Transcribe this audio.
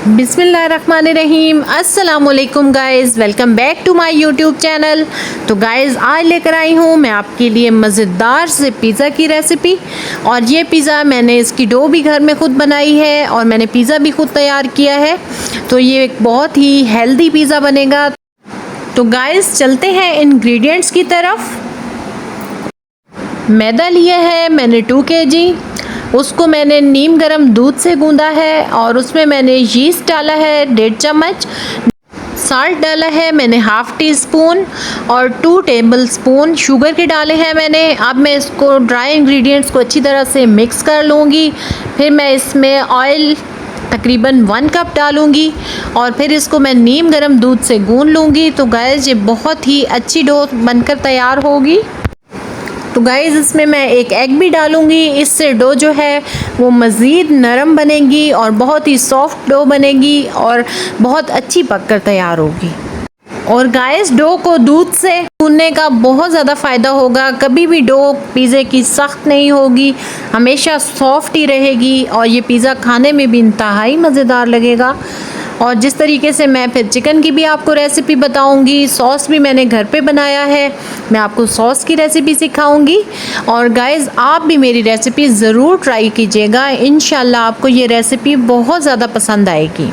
बिस्मिल्लाहिर्रहमानिर्रहीम। अस्सलाम वालेकुम guys, welcome back to my YouTube channel. तो गाइज़ आज लेकर आई हूँ मैं आपके लिए मज़ेदार से पिज़्ज़ा की रेसिपी। और ये पिज़्ज़ा मैंने इसकी डो भी घर में ख़ुद बनाई है और मैंने पिज़्ज़ा भी ख़ुद तैयार किया है। तो ये एक बहुत ही हेल्दी पिज़्ज़ा बनेगा। तो गाइज़ चलते हैं इंग्रेडिएंट्स की तरफ। मैदा लिया है मैंने 2 kg। उसको मैंने नीम गरम दूध से गूंदा है और उसमें मैंने यीस्ट डाला है 1.5 चम्मच। साल्ट डाला है मैंने 1/2 टीस्पून और 2 टेबलस्पून शुगर के डाले हैं मैंने। अब मैं इसको ड्राई इंग्रेडिएंट्स को अच्छी तरह से मिक्स कर लूँगी। फिर मैं इसमें ऑयल तकरीबन 1 कप डालूँगी और फिर इसको मैं नीम गरम दूध से गूंद लूँगी। तो गाइस ये बहुत ही अच्छी डो बनकर तैयार होगी। तो गाइज़ इसमें मैं एक एग भी डालूँगी। इससे डो जो है वो मज़ीद नरम बनेगी और बहुत ही सॉफ्ट डो बनेगी और बहुत अच्छी पककर तैयार होगी। और गाइस डो को दूध से गूंदने का बहुत ज़्यादा फ़ायदा होगा। कभी भी डो पिज़्ज़े की सख्त नहीं होगी, हमेशा सॉफ्ट ही रहेगी और ये पिज़्ज़ा खाने में भी इंतहाई मज़ेदार लगेगा। और जिस तरीके से मैं फिर चिकन की भी आपको रेसिपी बताऊंगी, सॉस भी मैंने घर पे बनाया है, मैं आपको सॉस की रेसिपी सिखाऊंगी। और गाइज़ आप भी मेरी रेसिपी ज़रूर ट्राई कीजिएगा, इंशाल्लाह आपको ये रेसिपी बहुत ज़्यादा पसंद आएगी।